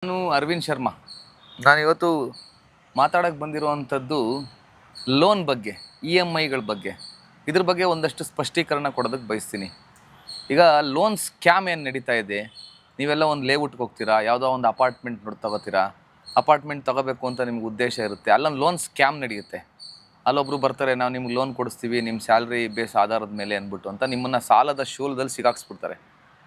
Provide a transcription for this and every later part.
ನಾನು ಅರವಿಂದ್ ಶರ್ಮಾ. ನಾನಿವತ್ತು ಮಾತಾಡೋಕ್ಕೆ ಬಂದಿರುವಂಥದ್ದು ಲೋನ್ ಬಗ್ಗೆ, EMIಗಳ ಬಗ್ಗೆ. ಇದ್ರ ಬಗ್ಗೆ ಒಂದಷ್ಟು ಸ್ಪಷ್ಟೀಕರಣ ಕೊಡೋದಕ್ಕೆ ಬಯಸ್ತೀನಿ. ಈಗ ಲೋನ್ ಸ್ಕ್ಯಾಮ್ ಏನು ನಡೀತಾ ಇದೆ, ನೀವೆಲ್ಲ ಒಂದು ಲೇಔಟ್ಗೆ ಹೋಗ್ತೀರಾ, ಯಾವುದೋ ಒಂದು ಅಪಾರ್ಟ್ಮೆಂಟ್ ತಗೋತೀರಾ. ಅಪಾರ್ಟ್ಮೆಂಟ್ ತಗೋಬೇಕು ಅಂತ ನಿಮ್ಗೆ ಉದ್ದೇಶ ಇರುತ್ತೆ, ಅಲ್ಲೊಂದು ಲೋನ್ ಸ್ಕ್ಯಾಮ್ ನಡೆಯುತ್ತೆ. ಅಲ್ಲೊಬ್ರು ಬರ್ತಾರೆ, ನಾವು ನಿಮ್ಗೆ ಲೋನ್ ಕೊಡಿಸ್ತೀವಿ ನಿಮ್ಮ ಸ್ಯಾಲ್ರಿ ಬೇಸ್ ಆಧಾರದ ಮೇಲೆ ಅಂದ್ಬಿಟ್ಟು ಅಂತ ನಿಮ್ಮನ್ನು ಸಾಲದ ಶೂಲದಲ್ಲಿ ಸಿಗಾಕ್ಸ್ಬಿಡ್ತಾರೆ.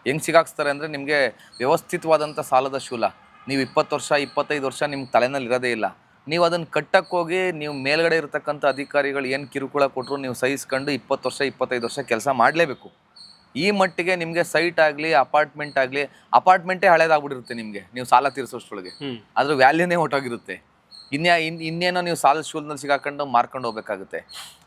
ಹೆಂಗೆ ಸಿಗಾಕ್ಸ್ತಾರೆ ಅಂದರೆ, ನಿಮಗೆ ವ್ಯವಸ್ಥಿತವಾದಂಥ ಸಾಲದ ಶೂಲ. ನೀವು 20 ವರ್ಷ 25 ವರ್ಷ ನಿಮ್ಮ ತಲೆನಲ್ಲಿ ಇರೋದೇ ಇಲ್ಲ. ನೀವು ಅದನ್ನು ಕಟ್ಟಕ್ಕೋಗಿ ನೀವು ಮೇಲ್ಗಡೆ ಇರತಕ್ಕಂಥ ಅಧಿಕಾರಿಗಳು ಏನು ಕಿರುಕುಳ ಕೊಟ್ಟರು ನೀವು ಸಹಿಸ್ಕೊಂಡು 20 ವರ್ಷ 25 ವರ್ಷ ಕೆಲಸ ಮಾಡಲೇಬೇಕು. ಈ ಮಟ್ಟಿಗೆ ನಿಮಗೆ ಸೈಟ್ ಆಗಲಿ ಅಪಾರ್ಟ್ಮೆಂಟ್ ಆಗಲಿ, ಅಪಾರ್ಟ್ಮೆಂಟೇ ಹಳೇದಾಗ್ಬಿಟ್ಟಿರುತ್ತೆ ನಿಮಗೆ, ನೀವು ಸಾಲ ತೀರಿಸೋಷ್ಟ್ರೊಳಗೆ ಅದ್ರ ವ್ಯಾಲ್ಯೂನೇ ಹೊಟ್ಟೋಗಿರುತ್ತೆ. ಇನ್ನೇನೋ ನೀವು ಸಾಲದ ಶೂಲದಲ್ಲಿ ಸಿಗಾಕೊಂಡು ಮಾರ್ಕೊಂಡು ಹೋಗ್ಬೇಕಾಗುತ್ತೆ.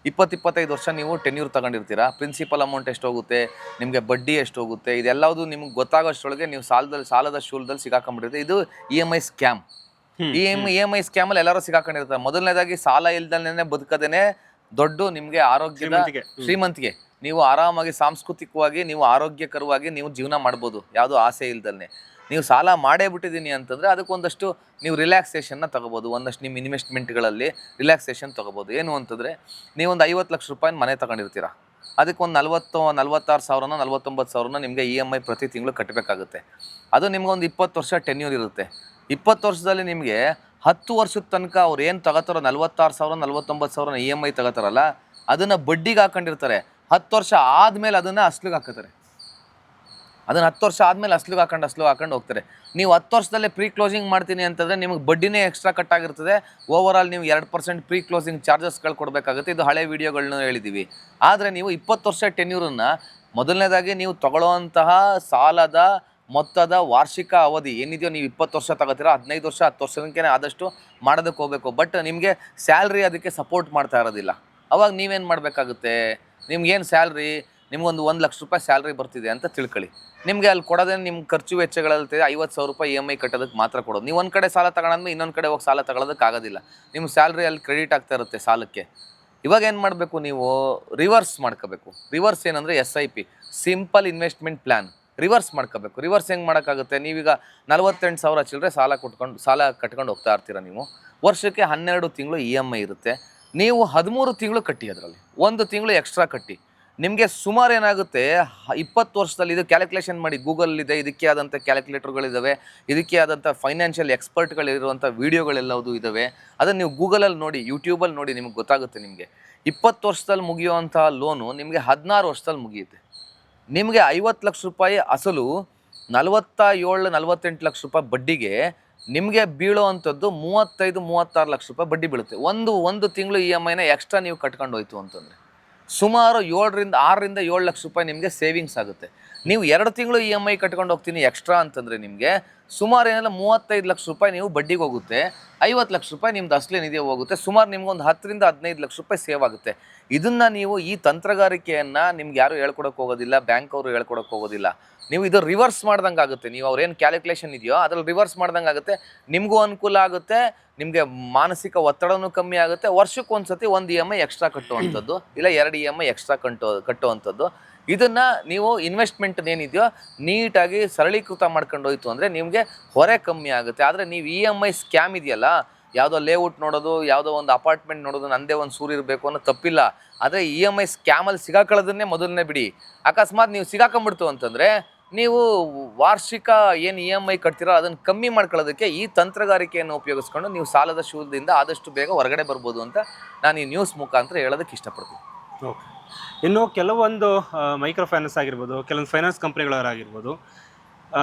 20-25 ವರ್ಷ ನೀವು ಟೆನ್ಯೂರ್ ತಗೊಂಡಿರ್ತೀರಾ. ಪ್ರಿನ್ಸಿಪಲ್ ಅಮೌಂಟ್ ಎಷ್ಟು ಹೋಗುತ್ತೆ, ನಿಮಗೆ ಬಡ್ಡಿ ಎಷ್ಟು ಹೋಗುತ್ತೆ, ಇದೆಲ್ಲವುದು ನಿಮ್ಗೆ ಗೊತ್ತಾಗೋಷ್ಟರೊಳಗೆ ನೀವು ಸಾಲದ ಶೂಲದಲ್ಲಿ ಸಿಗಾಕೊಂಡ್ಬಿಟ್ಟಿರುತ್ತೆ. ಇದು EMI ಸ್ಕ್ಯಾಮ್. EMI ಸ್ಕ್ಯಾಮಲ್ಲಿ ಎಲ್ಲರೂ ಸಿಗಾಕೊಂಡಿರ್ತಾರೆ. ಮೊದಲನೇದಾಗಿ ಸಾಲ ಇಲ್ದಲೇ ಬದುಕದೇನೆ ದೊಡ್ಡ ನಿಮಗೆ ಆರೋಗ್ಯದ ಶ್ರೀಮಂತಿಗೆ. ನೀವು ಆರಾಮಾಗಿ ಸಾಂಸ್ಕೃತಿಕವಾಗಿ ನೀವು ಆರೋಗ್ಯಕರವಾಗಿ ನೀವು ಜೀವನ ಮಾಡ್ಬೋದು, ಯಾವುದೋ ಆಸೆ ಇಲ್ದಲೇ. ನೀವು ಸಾಲ ಮಾಡೇ ಬಿಟ್ಟಿದ್ದೀನಿ ಅಂತಂದರೆ ಅದಕ್ಕೊಂದಷ್ಟು ನೀವು ರಿಲ್ಯಾಕ್ಸೇಷನ್ನ ತೊಗೋಬೋದು. ಒಂದಷ್ಟು ನಿಮ್ಮ ಇನ್ವೆಸ್ಟ್ಮೆಂಟ್ಗಳಲ್ಲಿ ರಿಲ್ಯಾಕ್ಸೇಷನ್ ತೊಗೋಬೋದು. ಏನು ಅಂತಂದರೆ, ನೀವೊಂದು 50 ಲಕ್ಷ ರೂಪಾಯಿನ ಮನೆ ತೊಗೊಂಡಿರ್ತೀರ, ಅದಕ್ಕೊಂದು 46,000 49,000 ನಿಮಗೆ EMI ಪ್ರತಿ ತಿಂಗಳು ಕಟ್ಟಬೇಕಾಗುತ್ತೆ. ಅದು ನಿಮ್ಗೊಂದು 20 ವರ್ಷ ಟೆನ್ಯೂರ್ ಇರುತ್ತೆ. 20 ವರ್ಷದಲ್ಲಿ ನಿಮಗೆ 10 ವರ್ಷದ ತನಕ ಅವ್ರು ಏನು ತಗೋತಾರೋ 46,000 49,000 EMI ತಗೋತಾರಲ್ಲ, ಅದನ್ನು ಬಡ್ಡಿಗೆ ಹಾಕೊಂಡಿರ್ತಾರೆ. 10 ವರ್ಷ ಆದಮೇಲೆ ಅದನ್ನು ಅಸ್ಲಿಗೆ ಹಾಕೋತಾರೆ. ಅದನ್ನು 10 ವರ್ಷ ಆದಮೇಲೆ ಅಸ್ಲಿಗೆ ಹಾಕೊಂಡು ಹೋಗ್ತಾರೆ. ನೀವು 10 ವರ್ಷದಲ್ಲೇ ಪ್ರೀ ಕ್ಲೋಸಿಂಗ್ ಮಾಡ್ತೀನಿ ಅಂತಂದರೆ ನಿಮಗೆ ಬಡ್ಡಿನೇ ಎಕ್ಸ್ಟ್ರಾ ಕಟ್ಟಾಗಿರ್ತದೆ. ಓವರಾಲ್ ನೀವು 2% ಪ್ರೀ ಕ್ಲೋಸಿಂಗ್ ಚಾರ್ಜಸ್ಗಳು ಕೊಡಬೇಕಾಗುತ್ತೆ. ಇದು ಹಳೆ ವೀಡಿಯೋಗಳನ್ನ ಹೇಳಿದ್ದೀವಿ. ಆದರೆ ನೀವು 20 ವರ್ಷ ಟೆನ್ಯೂರನ್ನು, ಮೊದಲನೇದಾಗಿ ನೀವು ತಗೊಳ್ಳೋವಂತಹ ಸಾಲದ ಮೊತ್ತದ ವಾರ್ಷಿಕ ಅವಧಿ ಏನಿದೆಯೋ, ನೀವು 20 ವರ್ಷ ತಗೋತೀರಾ, 15 ವರ್ಷ 10 ವರ್ಷಕ್ಕೆ ಆದಷ್ಟು ಮಾಡೋದಕ್ಕೆ ಹೋಗಬೇಕು. ಬಟ್ ನಿಮಗೆ ಸ್ಯಾಲ್ರಿ ಅದಕ್ಕೆ ಸಪೋರ್ಟ್ ಮಾಡ್ತಾ ಇರೋದಿಲ್ಲ. ಅವಾಗ ನೀವೇನು ಮಾಡಬೇಕಾಗುತ್ತೆ, ನಿಮ್ಗೇನು ಸ್ಯಾಲ್ರಿ, ನಿಮ್ಗೊಂದು 1 ಲಕ್ಷ ರೂಪಾಯಿ ಸ್ಯಾಲ್ರಿ ಬರ್ತಿದೆ ಅಂತ ತಿಳ್ಕೊಳ್ಳಿ. ನಿಮಗೆ ಅಲ್ಲಿ ಕೊಡೋದೇ ನಿಮ್ಮ ಖರ್ಚು ವೆಚ್ಚಗಳಲ್ಲಿ 50,000 ರೂಪಾಯಿ EMI ಕಟ್ಟೋದಕ್ಕೆ ಮಾತ್ರ ಕೊಡೋದು. ನೀವು ಒಂದು ಕಡೆ ಸಾಲ ತಗೊಂಡ್ಮೇಲೆ ಇನ್ನೊಂದು ಕಡೆ ಹೋಗಿ ಸಾಲ ತಗೊಳ್ಳೋದಕ್ಕಾಗೋದಿಲ್ಲ. ನಿಮ್ಮ ಸ್ಯಾಲ್ರಿ ಅಲ್ಲಿ ಕ್ರೆಡಿಟ್ ಆಗ್ತಾ ಇರುತ್ತೆ ಸಾಲಕ್ಕೆ. ಇವಾಗ ಏನು ಮಾಡಬೇಕು, ನೀವು ರಿವರ್ಸ್ ಮಾಡ್ಕೋಬೇಕು. ರಿವರ್ಸ್ ಏನಂದರೆ SIP, simple investment plan. Reverse ಮಾಡ್ಕೋಬೇಕು. ರಿವರ್ಸ್ ಹೆಂಗೆ ಮಾಡೋಕ್ಕಾಗುತ್ತೆ, ನೀವೀಗ 48,000 ಚಿಲ್ಲರೆ ಸಾಲ ಕಟ್ಕೊಂಡು ಹೋಗ್ತಾ ಇರ್ತೀರ. ನೀವು ವರ್ಷಕ್ಕೆ 12 ತಿಂಗಳು EMI ಇರುತ್ತೆ. ನೀವು 13 ತಿಂಗಳು ಕಟ್ಟಿ, ಅದರಲ್ಲಿ 1 ತಿಂಗಳು ಎಕ್ಸ್ಟ್ರಾ ಕಟ್ಟಿ. ನಿಮಗೆ ಸುಮಾರು ಏನಾಗುತ್ತೆ, 20 ವರ್ಷದಲ್ಲಿ, ಇದು ಕ್ಯಾಲ್ಕುಲೇಷನ್ ಮಾಡಿ, ಗೂಗಲ್ಲಿದೆ, ಇದಕ್ಕೆ ಆದಂಥ ಕ್ಯಾಲ್ಕುಲೇಟರ್ಗಳಿದ್ದಾವೆ, ಇದಕ್ಕೆ ಆದಂಥ ಫೈನಾನ್ಷಿಯಲ್ ಎಕ್ಸ್ಪರ್ಟ್ಗಳಿರುವಂಥ ವೀಡಿಯೋಗಳೆಲ್ಲವೂ ಇದ್ದಾವೆ. ಅದನ್ನು ನೀವು ಗೂಗಲಲ್ಲಿ ನೋಡಿ, ಯೂಟ್ಯೂಬಲ್ಲಿ ನೋಡಿ, ನಿಮಗೆ ಗೊತ್ತಾಗುತ್ತೆ. ನಿಮಗೆ 20 ವರ್ಷದಲ್ಲಿ ಮುಗಿಯುವಂಥ ಲೋನು ನಿಮಗೆ 16 ವರ್ಷದಲ್ಲಿ ಮುಗಿಯುತ್ತೆ. ನಿಮಗೆ 50 ಲಕ್ಷ ರೂಪಾಯಿ ಅಸಲು, 47-48 ಲಕ್ಷ ರೂಪಾಯಿ ಬಡ್ಡಿಗೆ ನಿಮಗೆ ಬೀಳೋ ಅಂಥದ್ದು 35-36 ಲಕ್ಷ ರೂಪಾಯಿ ಬಡ್ಡಿ ಬೀಳುತ್ತೆ. ಒಂದು ತಿಂಗಳು EMIನ ಎಕ್ಸ್ಟ್ರಾ ನೀವು ಕಟ್ಕೊಂಡು ಹೋಯ್ತು ಅಂತಂದರೆ ಸುಮಾರು 6-7 ಲಕ್ಷ ರೂಪಾಯಿ ನಿಮಗೆ ಸೇವಿಂಗ್ಸ್ ಆಗುತ್ತೆ. ನೀವು 2 ತಿಂಗಳು EMI ಕಟ್ಕೊಂಡು ಹೋಗ್ತೀನಿ ಎಕ್ಸ್ಟ್ರಾ ಅಂತಂದರೆ ನಿಮಗೆ ಸುಮಾರು ಏನೆಲ್ಲ 35 ಲಕ್ಷ ರೂಪಾಯಿ ನೀವು ಬಡ್ಡಿಗೆ ಹೋಗುತ್ತೆ. 50 ಲಕ್ಷ ರೂಪಾಯಿ ನಿಮ್ದು ಅಸಲೇನಿದೆಯೋ ಹೋಗುತ್ತೆ. ಸುಮಾರು ನಿಮ್ಗೊಂದು 10-15 ಲಕ್ಷ ರೂಪಾಯಿ ಸೇವ್ ಆಗುತ್ತೆ. ಇದನ್ನು ನೀವು, ಈ ತಂತ್ರಗಾರಿಕೆಯನ್ನು ನಿಮ್ಗೆ ಯಾರು ಹೇಳ್ಕೊಡೋಕೆ ಹೋಗೋದಿಲ್ಲ, ಬ್ಯಾಂಕ್ ಅವರು ಹೇಳ್ಕೊಡೋಕೆ ಹೋಗೋದಿಲ್ಲ. ನೀವು ಇದು ರಿವರ್ಸ್ ಮಾಡ್ದಂಗೆ ಆಗುತ್ತೆ. ನೀವು ಅವ್ರೇನು ಕ್ಯಾಲ್ಕುಲೇಷನ್ ಇದೆಯೋ ಅದ್ರಲ್ಲಿ ರಿವರ್ಸ್ ಮಾಡ್ದಂಗೆ ಆಗುತ್ತೆ. ನಿಮಗೂ ಅನುಕೂಲ ಆಗುತ್ತೆ, ನಿಮಗೆ ಮಾನಸಿಕ ಒತ್ತಡನೂ ಕಮ್ಮಿ ಆಗುತ್ತೆ. ವರ್ಷಕ್ಕೊಂದು ಸತಿ 1 EMI ಎಕ್ಸ್ಟ್ರಾ ಕಟ್ಟುವಂಥದ್ದು, ಇಲ್ಲ 2 EMI ಎಕ್ಸ್ಟ್ರಾ ಕಟ್ಟುವಂಥದ್ದು. ಇದನ್ನು ನೀವು ಇನ್ವೆಸ್ಟ್ಮೆಂಟ್ ಏನಿದೆಯೋ ನೀಟಾಗಿ ಸರಳೀಕೃತ ಮಾಡ್ಕೊಂಡು ಹೋಯ್ತು ಅಂದರೆ ನಿಮಗೆ ಹೊರೆ ಕಮ್ಮಿ ಆಗುತ್ತೆ. ಆದರೆ ನೀವು EMI ಸ್ಕ್ಯಾಮ್ ಇದೆಯಲ್ಲ, ಯಾವುದೋ ಲೇಔಟ್ ನೋಡೋದು, ಯಾವುದೋ ಒಂದು ಅಪಾರ್ಟ್ಮೆಂಟ್ ನೋಡೋದು, ನಂದೇ ಒಂದು ಸೂರು ಇರಬೇಕು ಅನ್ನೋ ತಪ್ಪಿಲ್ಲ. ಆದರೆ EMI ಸ್ಕ್ಯಾಮಲ್ಲಿ ಸಿಗಾಕೊಳ್ಳೋದನ್ನೇ ಮೊದಲನೇ ಬಿಡಿ. ಅಕಸ್ಮಾತ್ ನೀವು ಸಿಗಾಕೊಂಬಿಡ್ತು ಅಂತಂದರೆ ನೀವು ವಾರ್ಷಿಕ ಏನು EMI ಕಟ್ತೀರೋ ಅದನ್ನು ಕಮ್ಮಿ ಮಾಡ್ಕೊಳ್ಳೋದಕ್ಕೆ ಈ ತಂತ್ರಗಾರಿಕೆಯನ್ನು ಉಪಯೋಗಿಸ್ಕೊಂಡು ನೀವು ಸಾಲದ ಶೂಲದಿಂದ ಆದಷ್ಟು ಬೇಗ ಹೊರಗಡೆ ಬರ್ಬೋದು ಅಂತ ನಾನು ಈ ನ್ಯೂಸ್ ಮುಖಾಂತರ ಹೇಳೋದಕ್ಕೆ ಇಷ್ಟಪಡ್ತೀನಿ. ಓಕೆ. ಇನ್ನು ಕೆಲವೊಂದು ಮೈಕ್ರೋ ಫೈನಾನ್ಸ್ ಆಗಿರ್ಬೋದು, ಕೆಲವೊಂದು ಫೈನಾನ್ಸ್ ಕಂಪ್ನಿಗಳವರಾಗಿರ್ಬೋದು,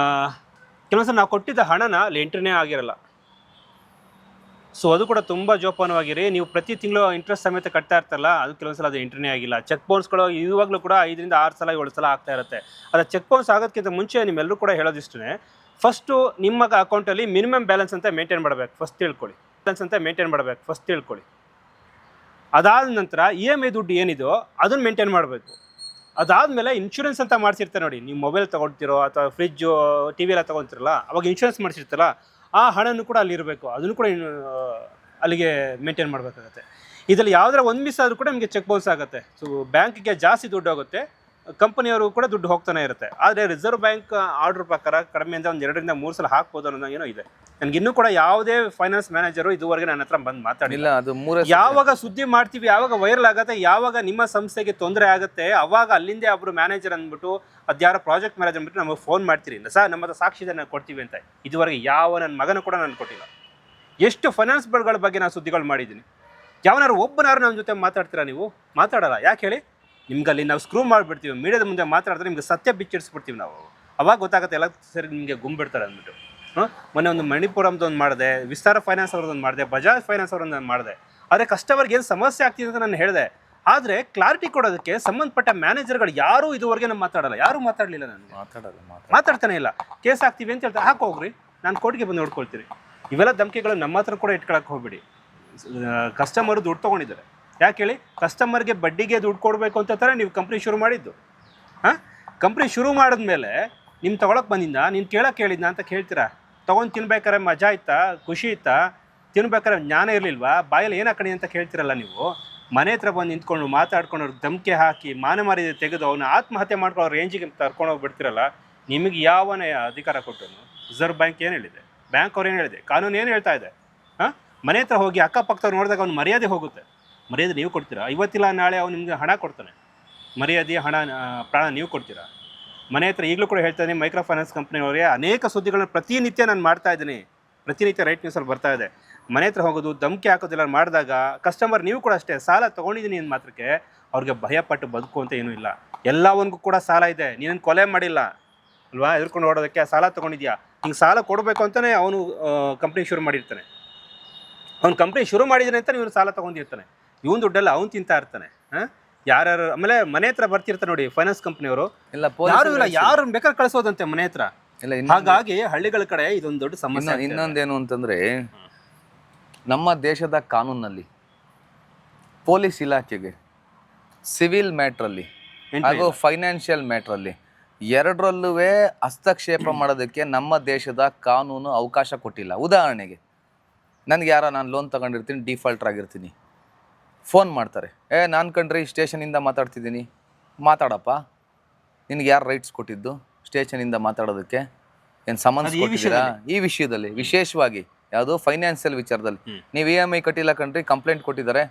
ಕೆಲವೊಂದು ಸಲ ನಾವು ಕೊಟ್ಟಿದ್ದ ಹಣನ ಅಲ್ಲಿ ಎಂಟ್ರಿನೇ ಆಗಿರಲ್ಲ. ಸೊ ಅದು ಕೂಡ ತುಂಬ ಜೋಪಾನವಾಗಿರಿ. ನೀವು ಪ್ರತಿ ತಿಂಗಳು ಇಂಟ್ರೆಸ್ಟ್ ಸಮೇತ ಕಟ್ತಾ ಇರ್ತಾರಲ್ಲ, ಅದು ಕೆಲವೊಂದು ಸಲ ಅದು ಎಂಟ್ರಿನೇ ಆಗಿಲ್ಲ. ಚೆಕ್ ಬೌನ್ಸ್ಗಳು ಇವಾಗಲೂ ಕೂಡ 5-6 ಸಲ 7 ಸಲ ಆಗ್ತಾ ಇರುತ್ತೆ. ಅದು ಚೆಕ್ ಬೌನ್ಸ್ ಆಗೋದಕ್ಕಿಂತ ಮುಂಚೆ ನಿಮ್ಮೆಲ್ಲರೂ ಕೂಡ ಹೇಳೋದಿಷ್ಟೇ, ಫಸ್ಟು ನಿಮ್ಮ ಅಕೌಂಟಲ್ಲಿ ಮಿನಿಮಮ್ ಬ್ಯಾಲೆನ್ಸ್ ಅಂತ ಮೇಂಟೈನ್ ಮಾಡಬೇಕು, ಫಸ್ಟ್ ತಿಳ್ಕೊಳ್ಳಿ. ಅದಾದ ನಂತರ EMI ದುಡ್ಡು ಏನಿದೋ ಅದನ್ನು ಮೇಂಟೈನ್ ಮಾಡಬೇಕು. ಅದಾದಮೇಲೆ ಇನ್ಶೂರೆನ್ಸ್ ಅಂತ ಮಾಡಿಸಿರ್ತಾರೆ ನೋಡಿ, ನೀವು ಮೊಬೈಲ್ ತೊಗೊಳ್ತಿರೋ ಅಥವಾ ಫ್ರಿಜ್ಜು TV ಎಲ್ಲ ತೊಗೊಳ್ತಿರಲ್ಲ, ಅವಾಗ ಇನ್ಶೂರೆನ್ಸ್ ಮಾಡಿಸಿರ್ತಾರಲ್ಲ, ಆ ಹಣನೂ ಕೂಡ ಅಲ್ಲಿರಬೇಕು. ಅದನ್ನು ಕೂಡ ಅಲ್ಲಿಗೆ ಮೇಂಟೈನ್ ಮಾಡಬೇಕಾಗತ್ತೆ. ಇದರಲ್ಲಿ ಯಾವುದರ ಒಂದು ಮಿಸ್ ಆದರೂ ಕೂಡ ನಿಮಗೆ ಚೆಕ್ ಬೌನ್ಸ್ ಆಗುತ್ತೆ. ಸೊ ಬ್ಯಾಂಕಿಗೆ ಜಾಸ್ತಿ ದುಡ್ಡು ಹೋಗುತ್ತೆ, ಕಂಪನಿಯವರು ಕೂಡ ದುಡ್ಡು ಹೋಗ್ತಾನೆ ಇರುತ್ತೆ. ಆದರೆ ರಿಸರ್ವ್ ಬ್ಯಾಂಕ್ ಆರ್ಡರ್ ಪ್ರಕಾರ ಕಡಿಮೆಯಿಂದ ಒಂದು 2-3 ಸಲ ಹಾಕ್ಬೋದು ಅನ್ನೋ ಏನೋ ಇದೆ. ನನಗೆ ಇನ್ನೂ ಕೂಡ ಯಾವುದೇ ಫೈನಾನ್ಸ್ ಮ್ಯಾನೇಜರು ಇದುವರೆಗೆ ನನ್ನ ಹತ್ರ ಬಂದು ಮಾತಾಡಿಲ್ಲ. ಅದು ಮೂರೇ ಯಾವಾಗ ಸುದ್ದಿ ಮಾಡ್ತೀವಿ, ಯಾವಾಗ ವೈರಲ್ ಆಗುತ್ತೆ, ಯಾವಾಗ ನಿಮ್ಮ ಸಂಸ್ಥೆಗೆ ತೊಂದರೆ ಆಗುತ್ತೆ, ಅವಾಗ ಅಲ್ಲಿಂದೇ ಒಬ್ಬರು ಮ್ಯಾನೇಜರ್ ಅಂದ್ಬಿಟ್ಟು ಅದ್ಯಾರೋ ಪ್ರಾಜೆಕ್ಟ್ ಮ್ಯಾನೇಜರ್ ಅಂದ್ಬಿಟ್ಟು ನಮಗೆ ಫೋನ್ ಮಾಡ್ತೀರಿ, ಸರ್ ನಮ್ಮ ಹತ್ರ ಸಾಕ್ಷಿ ಇದೆ, ನಾವು ಕೊಡ್ತೀವಿ ಅಂತ. ಇದುವರೆಗೆ ಯಾವ ನನ್ನ ಮಗನೂ ಕೂಡ ನಾನು ಕೊಟ್ಟಿಲ್ಲ. ಎಷ್ಟು ಫೈನಾನ್ಸ್ ಗಳ ಬಗ್ಗೆ ನಾನು ಸುದ್ದಿಗಳು ಮಾಡಿದ್ದೀನಿ. ಯಾವನಾರು ಒಬ್ಬನಾರು ನಮ್ಮ ಜೊತೆ ಮಾತಾಡ್ತೀರಾ? ನೀವು ಮಾತಾಡಲ್ಲ. ಯಾಕೆ ಹೇಳಿ? ನಿಮ್ಗೆ ಅಲ್ಲಿ ನಾವು ಸ್ಕ್ರೂ ಮಾಡಿಬಿಡ್ತೀವಿ, ಮೀಡಿಯಾದ ಮುಂದೆ ಮಾತಾಡಿದ್ರೆ ನಿಮ್ಗೆ ಸತ್ಯ ಬಿಚ್ಚಿಡಿಸ್ಬಿಡ್ತೀವಿ ನಾವು. ಅವಾಗ ಗೊತ್ತಾಗುತ್ತೆ ಎಲ್ಲ ಸರಿ ನಿಮಗೆ ಗುಂಬಿಡ್ತಾರೆ ಅಂದ್ಬಿಟ್ಟು. ಮೊನ್ನೆ ಒಂದು ಮಣಿಪುರಮ್ದೊಂದು ಮಾಡಿದೆ, ವಿಸ್ತಾರ ಫೈನಾನ್ಸ್ ಅವ್ರದ್ದೊಂದು ಮಾಡಿದೆ, ಬಜಾಜ್ ಫೈನಾನ್ಸ್ ಅವ್ರದ್ದು ಮಾಡಿದೆ. ಆದರೆ ಕಸ್ಟಮರ್ಗೆ ಏನು ಸಮಸ್ಯೆ ಆಗ್ತಿದೆ ಅಂತ ನಾನು ಹೇಳಿದೆ. ಆದರೆ ಕ್ಲಾರಿಟಿ ಕೊಡೋದಕ್ಕೆ ಸಂಬಂಧಪಟ್ಟ ಮ್ಯಾನೇಜರ್ಗಳು ಯಾರೂ ಇದುವರೆಗೆ ನಾನು ಮಾತಾಡಲ್ಲ, ಯಾರೂ ಮಾತಾಡಲಿಲ್ಲ. ನನಗೆ ಮಾತಾಡ್ತಾನೆ ಇಲ್ಲ. ಕೇಸ್ ಹಾಕ್ತೀವಿ ಅಂತ ಹೇಳ್ತಾರೆ, ಹಾಕೋಗ್ರಿ, ನಾನು ಕೋರ್ಟ್ಗೆ ಬಂದು ನೋಡ್ಕೊಳ್ತೀನಿ. ಇವೆಲ್ಲ ಧಮಕಿಗಳು ನಮ್ಮ ಹತ್ರ ಕೂಡ ಇಟ್ಕೊಳಕ್ಕೆ ಹೋಗ್ಬಿಡಿ. ಕಸ್ಟಮರು ದುಡ್ಡು ತೊಗೊಂಡಿದ್ದಾರೆ. ಯಾಕೆ ಹೇಳಿ? ಕಸ್ಟಮರ್ಗೆ ಬಡ್ಡಿಗೆ ದುಡ್ಡು ಕೊಡಬೇಕು ಅಂತ ನೀವು ಕಂಪ್ನಿ ಶುರು ಮಾಡಿದ್ದು. ಕಂಪ್ನಿ ಶುರು ಮಾಡಿದ್ಮೇಲೆ ನಿಮ್ಮ ತೊಗೊಳಕ್ಕೆ ಬಂದಿಂದ ನೀನು ಕೇಳಕ್ಕೆ ಹೇಳಿದ್ನ ಅಂತ ಕೇಳ್ತೀರಾ? ತೊಗೊಂಡು ತಿನ್ಬೇಕಾರೆ ಮಜಾ ಇತ್ತಾ, ಖುಷಿ ಇತ್ತಾ? ತಿನ್ಬೇಕಾರೆ ಜ್ಞಾನ ಇರಲಿಲ್ವಾ? ಬಾಯಲ್ಲಿ ಏನು ಹಾಕಣಿ ಅಂತ ಕೇಳ್ತಿರಲ್ಲ ನೀವು. ಮನೆ ಹತ್ರ ಬಂದು ನಿಂತ್ಕೊಂಡು ಮಾತಾಡ್ಕೊಂಡು ಅವ್ರಿಗೆ ಧಮಕಿ ಹಾಕಿ ಮಾನ ಮರ್ಯಾದೆ ತೆಗೆದು ಅವನ್ನ ಆತ್ಮಹತ್ಯೆ ಮಾಡ್ಕೊಳ್ಳೋ ರೇಂಜಿಗೆ ಕರ್ಕೊಂಡೋಗಿ ಬಿಡ್ತಿರಲ್ಲ. ನಿಮಗೆ ಯಾವನೇ ಅಧಿಕಾರ ಕೊಟ್ಟನು? ರಿಸರ್ವ್ ಬ್ಯಾಂಕ್ ಏನು ಹೇಳಿದೆ? ಬ್ಯಾಂಕ್ ಅವ್ರು ಏನು ಹೇಳಿದೆ? ಕಾನೂನು ಏನು ಹೇಳ್ತಾ ಇದೆ? ಮನೆ ಹತ್ರ ಹೋಗಿ ಅಕ್ಕಪಕ್ಕದವ್ರು ನೋಡಿದಾಗ ಅವ್ನು ಮರ್ಯಾದೆ ಹೋಗುತ್ತೆ. ಮರ್ಯಾದೆ ನೀವು ಕೊಡ್ತೀರಾ? ಇವತ್ತಿಲ್ಲ ನಾಳೆ ಅವ್ನು ನಿಮಗೆ ಹಣ ಕೊಡ್ತಾನೆ. ಮರ್ಯಾದೆ, ಹಣ, ಪ್ರಾಣ ನೀವು ಕೊಡ್ತೀರಾ? ಮನೆ ಹತ್ರ ಈಗಲೂ ಕೂಡ ಹೇಳ್ತಾನೆ, ಮೈಕ್ರೋ ಫೈನಾನ್ಸ್ ಕಂಪ್ನಿಯವರಿಗೆ ಅನೇಕ ಸುದ್ದಿಗಳನ್ನ ಪ್ರತಿನಿತ್ಯ ನಾನು ಮಾಡ್ತಾ ಇದ್ದೀನಿ. ಪ್ರತಿನಿತ್ಯ ರೈಟ್ ನ್ಯೂಸಲ್ಲಿ ಬರ್ತಾ ಇದೆ. ಮನೆ ಹತ್ರ ಹೋಗೋದು, ಧಮಕಿ ಹಾಕೋದೆಲ್ಲ ಮಾಡಿದಾಗ ಕಸ್ಟಮರ್ ನೀವು ಕೂಡ ಅಷ್ಟೇ, ಸಾಲ ತೊಗೊಂಡಿದ್ದೀನಿ ಅಂದ ಮಾತ್ರಕ್ಕೆ ಅವ್ರಿಗೆ ಭಯಪಟ್ಟು ಬದುಕು ಅಂತ ಏನೂ ಇಲ್ಲ. ಎಲ್ಲವನಿಗೂ ಕೂಡ ಸಾಲ ಇದೆ. ನೀನು ಕೊಲೆ ಮಾಡಿಲ್ಲ ಅಲ್ವಾ ಎದುರ್ಕೊಂಡು ಓಡೋದಕ್ಕೆ? ಸಾಲ ತೊಗೊಂಡಿದ್ಯಾ? ಹಿಂಗೆ ಸಾಲ ಕೊಡಬೇಕು ಅಂತಲೇ ಅವನು ಕಂಪ್ನಿ ಶುರು ಮಾಡಿರ್ತಾನೆ. ಅವ್ನು ಕಂಪ್ನಿ ಶುರು ಮಾಡಿದ್ದಾನೆ ಅಂತ ಇವನು ಸಾಲ ತೊಗೊಂಡಿರ್ತಾನೆ. ಇವನು ದುಡ್ಡೆಲ್ಲ ಅವ್ನು ತಿಂತಾ ಇರ್ತಾನೆ. ಯಾರ್ಯಾರು ಆಮೇಲೆ ಮನೆ ಹತ್ರ ಬರ್ತಿರ್ತಾರೆ ನೋಡಿ ಫೈನಾನ್ಸ್ ಕಂಪ್ನಿಯವರು, ಯಾರು ಇಲ್ಲ, ಯಾರು ಬೇಕಾದ್ರೆ ಕಳಿಸೋದಂತೆ ಮನೆ ಹತ್ರ. ಹಾಗಾಗಿ ಹಳ್ಳಿಗಳ ಕಡೆ ಇದೊಂದು ದೊಡ್ಡ ಸಮಸ್ಯೆ. ಇನ್ನೊಂದೇನು ಅಂತಂದ್ರೆ, ನಮ್ಮ ದೇಶದ ಕಾನೂನಲ್ಲಿ ಪೊಲೀಸ್ ಇಲಾಖೆಗೆ ಸಿವಿಲ್ ಮ್ಯಾಟ್ರಲ್ಲಿ ಹಾಗೂ ಫೈನಾನ್ಷಿಯಲ್ ಮ್ಯಾಟ್ರಲ್ಲಿ ಎರಡರಲ್ಲೂ ಹಸ್ತಕ್ಷೇಪ ಮಾಡೋದಕ್ಕೆ ನಮ್ಮ ದೇಶದ ಕಾನೂನು ಅವಕಾಶ ಕೊಟ್ಟಿಲ್ಲ. ಉದಾಹರಣೆಗೆ, ನನಗೆ ನಾನು ಲೋನ್ ತಗೊಂಡಿರ್ತೀನಿ, ಡಿಫಾಲ್ಟರ್ ಆಗಿರ್ತೀನಿ, ಫೋನ್ ಮಾಡ್ತಾರೆ, ನಾನು ಕಣ್ರಿ ಸ್ಟೇಷನಿಂದ ಮಾತಾಡ್ತಿದ್ದೀನಿ. ಮಾತಾಡಪ್ಪ, ನಿನಗೆ ಯಾರು ರೈಟ್ಸ್ ಕೊಟ್ಟಿದ್ದು ಸ್ಟೇಷನಿಂದ ಮಾತಾಡೋದಕ್ಕೆ? ಏನು ಸಮನ್ಸ್ ಕೊಟ್ಟಿದ್ದೀರಾ? ಈ ವಿಷಯದಲ್ಲಿ ವಿಶೇಷವಾಗಿ ಯಾವುದು ಫೈನಾನ್ಷಿಯಲ್ ವಿಚಾರದಲ್ಲಿ ನೀವು EMI ಕಟ್ಟಿಲ್ಲ ಕಣ್ರಿ, ಕಂಪ್ಲೇಂಟ್ ಕೊಟ್ಟಿದ್ದಾರೆ,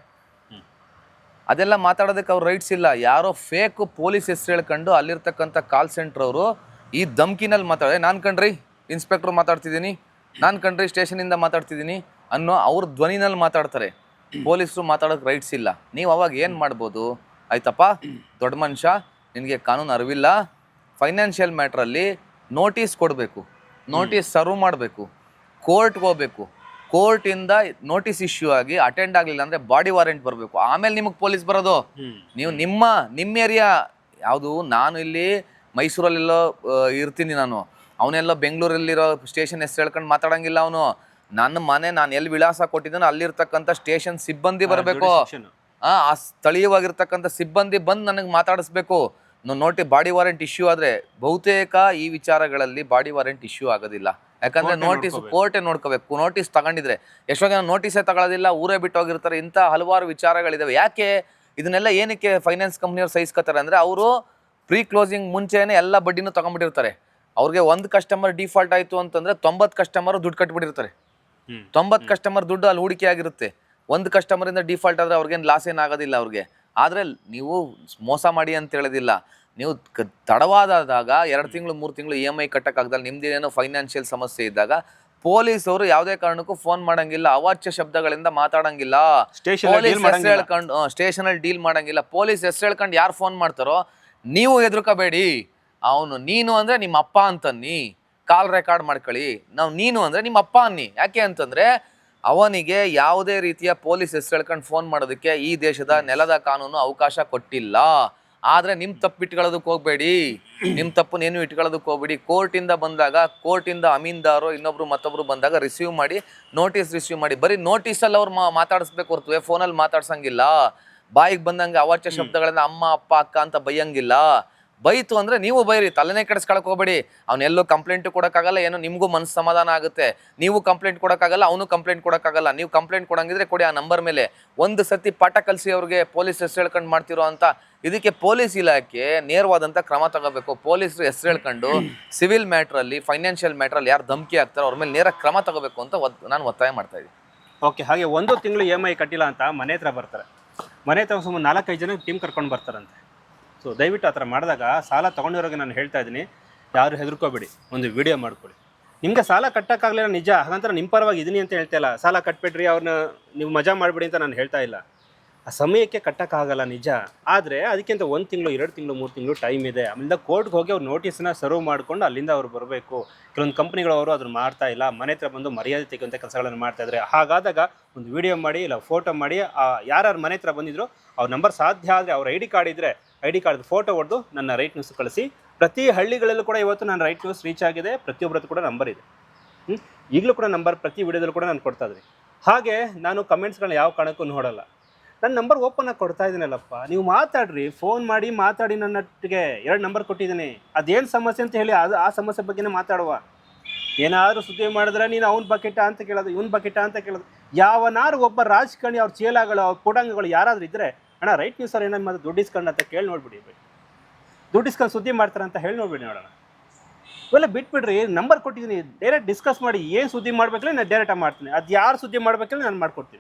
ಅದೆಲ್ಲ ಮಾತಾಡೋದಕ್ಕೆ ಅವ್ರ ರೈಟ್ಸ್ ಇಲ್ಲ. ಯಾರೋ ಫೇಕ್ ಪೊಲೀಸ್ ಹೆಸರು ಹೇಳ್ಕೊಂಡು ಅಲ್ಲಿರ್ತಕ್ಕಂಥ ಕಾಲ್ ಸೆಂಟ್ರ್ ಅವರು ಈ ಧಮ್ಕಿನಲ್ಲಿ ಮಾತಾಡಿದೆ, ನಾನು ಕಣ್ರಿ ಇನ್ಸ್ಪೆಕ್ಟ್ರ್ ಮಾತಾಡ್ತಿದ್ದೀನಿ, ನಾನು ಕಣ್ರಿ ಸ್ಟೇಷನಿಂದ ಮಾತಾಡ್ತಿದ್ದೀನಿ ಅನ್ನೋ ಅವ್ರ ಧ್ವನಿನಲ್ಲಿ ಮಾತಾಡ್ತಾರೆ. ಪೊಲೀಸರು ಮಾತಾಡೋಕೆ ರೈಟ್ಸ್ ಇಲ್ಲ. ನೀವು ಅವಾಗ ಏನು ಮಾಡ್ಬೋದು? ಆಯ್ತಪ್ಪ, ದೊಡ್ಡ ಮನುಷ್ಯ, ನಿನಗೆ ಕಾನೂನು ಅರಿವಿಲ್ಲ, ಫೈನಾನ್ಷಿಯಲ್ ಮ್ಯಾಟ್ರಲ್ಲಿ ನೋಟಿಸ್ ಕೊಡಬೇಕು, ನೋಟಿಸ್ ಸರ್ವ್ ಮಾಡಬೇಕು, ಕೋರ್ಟ್ಗೆ ಹೋಗ್ಬೇಕು, ಕೋರ್ಟಿಂದ ನೋಟಿಸ್ ಇಶ್ಯೂ ಆಗಿ ಅಟೆಂಡ್ ಆಗಲಿಲ್ಲ ಅಂದರೆ ಬಾಡಿ ವಾರೆಂಟ್ ಬರಬೇಕು, ಆಮೇಲೆ ನಿಮಗೆ ಪೊಲೀಸ್ ಬರೋದು. ನೀವು ನಿಮ್ಮ ಏರಿಯಾ ಯಾವುದು? ನಾನು ಇಲ್ಲಿ ಮೈಸೂರಲ್ಲೆಲ್ಲೋ ಇರ್ತೀನಿ, ಅವನೆಲ್ಲೋ ಬೆಂಗಳೂರಲ್ಲಿರೋ ಸ್ಟೇಷನ್ ಹೆಸರು ಹೇಳ್ಕೊಂಡು ಮಾತಾಡೋಂಗಿಲ್ಲ. ಅವನು ನನ್ನ ಮನೆ ನಾನು ಎಲ್ಲಿ ವಿಳಾಸ ಕೊಟ್ಟಿದ್ದಾನೋ ಅಲ್ಲಿರ್ತಕ್ಕಂಥ ಸ್ಟೇಷನ್ ಸಿಬ್ಬಂದಿ ಬರಬೇಕು. ಆ ಸ್ಥಳೀಯವಾಗಿರ್ತಕ್ಕಂಥ ಸಿಬ್ಬಂದಿ ಬಂದು ನನಗೆ ಮಾತಾಡಿಸ್ಬೇಕು. ಬಾಡಿ ವಾರೆಂಟ್ ಇಶ್ಯೂ ಆದರೆ ಬಹುತೇಕ ಈ ವಿಚಾರಗಳಲ್ಲಿ ಬಾಡಿ ವಾರೆಂಟ್ ಇಶ್ಯೂ ಆಗೋದಿಲ್ಲ. ಯಾಕಂದರೆ ನೋಟಿಸ್ ಕೋರ್ಟೇ ನೋಡ್ಕೋಬೇಕು. ನೋಟಿಸ್ ತಗೊಂಡಿದ್ರೆ ಎಷ್ಟೋ ಜನ ನೋಟಿಸೇ ತಗೊಳ್ಳೋದಿಲ್ಲ, ಊರೇ ಬಿಟ್ಟು ಹೋಗಿರ್ತಾರೆ. ಇಂಥ ಹಲವಾರು ವಿಚಾರಗಳಿದ್ದಾವೆ. ಯಾಕೆ ಇದನ್ನೆಲ್ಲ ಏನಕ್ಕೆ ಫೈನಾನ್ಸ್ ಕಂಪ್ನಿಯವ್ರು ಸಹಿಸ್ಕೋತಾರೆ ಅಂದರೆ, ಅವರು ಪ್ರೀ ಕ್ಲೋಸಿಂಗ್ ಮುಂಚೆನೇ ಎಲ್ಲ ಬಡ್ಡಿನೂ ತೊಗೊಂಡ್ಬಿಟ್ಟಿರ್ತಾರೆ. ಅವ್ರಿಗೆ ಒಂದು ಕಸ್ಟಮರ್ ಡಿಫಾಲ್ಟ್ ಆಯಿತು ಅಂತಂದರೆ 90 ಕಸ್ಟಮರ್ ದುಡ್ಡು ಕಟ್ಬಿಟ್ಟಿರ್ತಾರೆ. 90 ಕಸ್ಟಮರ್ ದುಡ್ಡು ಅಲ್ಲಿ ಹೂಡಿಕೆ ಆಗಿರುತ್ತೆ. ಒಂದು ಕಸ್ಟಮರಿಂದ ಡಿಫಾಲ್ಟ್ ಆದರೆ ಅವ್ರಿಗೇನು ಲಾಸ್ ಏನಾಗೋದಿಲ್ಲ ಅವ್ರಿಗೆ. ಆದರೆ ನೀವು ಮೋಸ ಮಾಡಿ ಅಂತ ಹೇಳೋದಿಲ್ಲ. ನೀವು ತಡವಾದಾಗ 2 ತಿಂಗಳು 3 ತಿಂಗಳು EMI ಕಟ್ಟಕ್ಕಾಗ್ದಲ್ಲ, ನಿಮ್ದೇನೋ ಫೈನಾನ್ಷಿಯಲ್ ಸಮಸ್ಯೆ ಇದ್ದಾಗ ಪೊಲೀಸವರು ಯಾವುದೇ ಕಾರಣಕ್ಕೂ ಫೋನ್ ಮಾಡಂಗಿಲ್ಲ, ಅವಾಚ್ಯ ಶಬ್ದಗಳಿಂದ ಮಾತಾಡಂಗಿಲ್ಲ, ಸ್ಟೇಷನಲ್ಲಿ ಡೀಲ್ ಮಾಡಂಗಿಲ್ಲ. ಪೊಲೀಸ್ ಹೆಸರು ಹೇಳ್ಕೊಂಡು ಯಾರು ಫೋನ್ ಮಾಡ್ತಾರೋ ನೀವು ಹೆದರ್ಕೋಬೇಡಿ. ನೀನು ಅಂದರೆ ನಿಮ್ಮ ಅಪ್ಪ ಅಂತನ್ನಿ, ಕಾಲ್ ರೆಕಾರ್ಡ್ ಮಾಡ್ಕೊಳ್ಳಿ. ನೀನು ಅಂದರೆ ನಿಮ್ಮ ಅಪ್ಪ ಅನ್ನಿ. ಯಾಕೆ ಅಂತಂದರೆ ಅವನಿಗೆ ಯಾವುದೇ ರೀತಿಯ ಪೊಲೀಸ್ ಹೆಸರು ಹೇಳ್ಕೊಂಡು ಫೋನ್ ಮಾಡೋದಕ್ಕೆ ಈ ದೇಶದ ನೆಲದ ಕಾನೂನು ಅವಕಾಶ ಕೊಟ್ಟಿಲ್ಲ. ಆದರೆ ನಿಮ್ಮ ತಪ್ಪು ಇಟ್ಕೊಳ್ಳೋದಕ್ಕೆ ಹೋಗಬೇಡಿ, ನಿಮ್ಮ ತಪ್ಪನ್ನೇನು ಇಟ್ಕೊಳ್ಳೋದಕ್ಕೆ ಹೋಗಬೇಡಿ. ಕೋರ್ಟಿಂದ ಬಂದಾಗ, ಕೋರ್ಟಿಂದ ಅಮೀನ್ದಾರು ಇನ್ನೊಬ್ರು ಮತ್ತೊಬ್ರು ಬಂದಾಗ ನೋಟಿಸ್ ರಿಸೀವ್ ಮಾಡಿ. ಬರೀ ನೋಟಿಸಲ್ಲಿ ಅವ್ರು ಮಾತಾಡಿಸ್ಬೇಕು ಹೊರತು ಫೋನಲ್ಲಿ ಮಾತಾಡ್ಸಂಗಿಲ್ಲ. ಬಾಯಿಗೆ ಬಂದಂಗೆ ಅವಾಚ್ಯ ಶಬ್ದಗಳಿಂದ ಅಮ್ಮ ಅಪ್ಪ ಅಕ್ಕ ಅಂತ ಬೈಯಂಗಿಲ್ಲ. ಬೈತು ಅಂದರೆ ನೀವು ಬೈರಿ, ತಲೆನೇ ಕೆಡಿಸ್ಕೊಳಕ್ಕೆ ಹೋಗ್ಬೇಡಿ. ಅವನೆಲ್ಲೂ ಕಂಪ್ಲೇಂಟು ಕೊಡೋಕ್ಕಾಗಲ್ಲ, ಏನೋ ನಿಮಗೂ ಮನಸ್ಸು ಸಮಾಧಾನ ಆಗುತ್ತೆ. ನೀವು ಕಂಪ್ಲೇಂಟ್ ಕೊಡೋಕ್ಕಾಗಲ್ಲ, ಅವನು ಕಂಪ್ಲೇಂಟ್ ಕೊಡೋಕ್ಕಾಗಲ್ಲ. ನೀವು ಕಂಪ್ಲೇಂಟ್ ಕೊಡಂಗಿದ್ರೆ ಕೊಡಿ ಆ ನಂಬರ್ ಮೇಲೆ. ಒಂದು ಸತಿ ಪಾಠ ಕಲಿಸಿ ಅವ್ರಿಗೆ ಪೊಲೀಸ್ ಹೆಸರು ಹೇಳ್ಕೊಂಡು ಮಾಡ್ತಿರೋ ಅಂತ. ಇದಕ್ಕೆ ಪೊಲೀಸ್ ಇಲಾಖೆ ನೇರವಾದಂಥ ಕ್ರಮ ತಗೋಬೇಕು. ಪೊಲೀಸರು ಹೆಸರು ಹೇಳ್ಕೊಂಡು ಸಿವಿಲ್ ಮ್ಯಾಟ್ರಲ್ಲಿ, ಫೈನಾನ್ಷಿಯಲ್ ಮ್ಯಾಟ್ರಲ್ಲಿ ಯಾರು ಧಮಕಿ ಆಗ್ತಾರೋ ಅವ್ರ ಮೇಲೆ ನೇರ ಕ್ರಮ ತಗೋಬೇಕು ಅಂತ ನಾನು ಒತ್ತಾಯ ಮಾಡ್ತಾ ಇದ್ದೀನಿ. ಓಕೆ, ಹಾಗೆ 1 ತಿಂಗಳು EMI ಕಟ್ಟಿಲ್ಲ ಅಂತ ಮನೆ ಹತ್ರ ಬರ್ತಾರೆ. ಮನೆ ಹತ್ರ ಸುಮ್ಮನೆ 4-5 ಜನ ಟೀಮ್ ಕರ್ಕೊಂಡು ಬರ್ತಾರಂತೆ. ಸೊ ದಯವಿಟ್ಟು ಆ ಥರ ಮಾಡಿದಾಗ ಸಾಲ ತೊಗೊಂಡಿರೋರಿಗೆ ನಾನು ಹೇಳ್ತಾ ಇದ್ದೀನಿ, ಯಾರು ಹೆದರ್ಕೋಬೇಡಿ, ಒಂದು ವಿಡಿಯೋ ಮಾಡ್ಕೊಳ್ಳಿ. ನಿಮಗೆ ಸಾಲ ಕಟ್ಟೋಕ್ಕಾಗಲಿಲ್ಲ ನಿಜ, ಹಾಗಂತ ನಿಮ್ಮ ಪರವಾಗಿ ಇದೀನಿ ಅಂತ ಹೇಳ್ತಾ ಇಲ್ಲ. ಸಾಲ ಕಟ್ಬಿಡ್ರಿ, ಅವ್ರನ್ನ ನೀವು ಮಜಾ ಮಾಡಿಬಿಡಿ ಅಂತ ನಾನು ಹೇಳ್ತಾ ಇಲ್ಲ. ಆ ಸಮಯಕ್ಕೆ ಕಟ್ಟೋಕ್ಕಾಗಲ್ಲ ನಿಜ, ಆದರೆ ಅದಕ್ಕಿಂತ 1 ತಿಂಗಳು, 2 ತಿಂಗಳು, 3 ತಿಂಗಳು ಟೈಮ್ ಇದೆ. ಆಮೇಲೆ ಕೋರ್ಟ್ಗೆ ಹೋಗಿ ಅವ್ರು ನೋಟಿಸನ್ನ ಸರ್ವ್ ಮಾಡಿಕೊಂಡು ಅಲ್ಲಿಂದ ಅವ್ರು ಬರಬೇಕು. ಕೆಲವೊಂದು ಕಂಪ್ನಿಗಳವರು ಅದನ್ನು ಮಾಡ್ತಾ ಇಲ್ಲ, ಮನೆ ಹತ್ರ ಬಂದು ಮರ್ಯಾದೆ ತೆಗೆಯುವಂಥ ಕೆಲಸಗಳನ್ನು ಮಾಡ್ತಾ ಇದ್ದಾರೆ. ಹಾಗಾದಾಗ ಒಂದು ವಿಡಿಯೋ ಮಾಡಿ ಇಲ್ಲ ಫೋಟೋ ಮಾಡಿ, ಯಾರ್ಯಾರು ಮನೆ ಹತ್ರ ಬಂದಿದ್ರು ಅವ್ರ ನಂಬರ್ ಸಾಧ್ಯ ಆದರೆ ಅವ್ರ ID ಕಾರ್ಡ್ ಇದ್ದರೆ ID ಕಾರ್ಡ್ ಫೋಟೋ ಹೊಡೆದು ನನ್ನ ರೈಟ್ ನ್ಯೂಸ್ ಕಳಿಸಿ. ಪ್ರತಿ ಹಳ್ಳಿಗಳಲ್ಲೂ ಕೂಡ ಇವತ್ತು ನನ್ನ ರೈಟ್ ನ್ಯೂಸ್ ರೀಚ್ ಆಗಿದೆ. ಪ್ರತಿಯೊಬ್ಬರದ್ದು ಕೂಡ ನಂಬರ್ ಇದೆ. ಈಗಲೂ ಕೂಡ ನಂಬರ್ ಪ್ರತಿ ವಿಡಿಯೋದಲ್ಲೂ ಕೂಡ ನಾನು ಕೊಡ್ತಾ ಇದ್ದೀನಿ. ಹಾಗೆ ನಾನು ಕಮೆಂಟ್ಸ್ಗಳನ್ನ ಯಾವ ಕಾರಣಕ್ಕೂ ನೋಡಲ್ಲ. ನನ್ನ ನಂಬರ್ ಓಪನ್ ಆಗಿ ಕೊಡ್ತಾ ಇದ್ದೀನಲ್ಲಪ್ಪ, ನೀವು ಮಾತಾಡ್ರಿ, ಫೋನ್ ಮಾಡಿ ಮಾತಾಡಿ. ನನ್ನೊಟ್ಟಿಗೆ 2 ನಂಬರ್ ಕೊಟ್ಟಿದ್ದೀನಿ. ಅದೇನು ಸಮಸ್ಯೆ ಅಂತ ಹೇಳಿ ಆ ಸಮಸ್ಯೆ ಬಗ್ಗೆನೇ ಮಾತಾಡುವ. ಏನಾದರೂ ಸುದ್ದಿ ಮಾಡಿದ್ರೆ ನೀನು ಅವ್ನ ಬಕೆಟ ಅಂತ ಕೇಳೋದು, ಇವ್ನ ಬಕೆಟ ಅಂತ ಕೇಳೋದು. ಯಾವನಾರು ಒಬ್ಬ ರಾಜಕಾರಣಿ ಅವ್ರ ಚೇಲಾಗಳು, ಅವ್ರ ಕೋಡಂಗಗಳು ಯಾರಾದರೂ ಇದ್ದರೆ, ಅಣ್ಣ ರೈಟ್ ನ್ಯೂಸ್ ಅವ್ರು ಏನಾದ್ರು ದುಡ್ಡು ಇಸ್ಕೊಂಡು ಅಂತ ಕೇಳಿ ನೋಡ್ಬಿಡಿ. ದುಡ್ಡು ಇಸ್ಕೊಂಡು ಸುದ್ದಿ ಮಾಡ್ತಾರೆ ಅಂತ ಹೇಳಿ ನೋಡ್ಬಿಡಿ, ನೋಡೋಣ. ಇವೆಲ್ಲ ಬಿಟ್ಬಿಡ್ರಿ. ನಂಬರ್ ಕೊಟ್ಟಿದ್ದೀನಿ, ಡೈರೆಕ್ಟ್ ಡಿಸ್ಕಸ್ ಮಾಡಿ. ಏನು ಸುದ್ದಿ ಮಾಡಬೇಕಲ್ಲ ನಾನು ಡೈರೆಕ್ಟಾಗಿ ಮಾಡ್ತೀನಿ. ಅದು ಯಾರು ಸುದ್ದಿ ಮಾಡಬೇಕಲ್ಲ ನಾನು ಮಾಡ್ಕೊಡ್ತೀನಿ.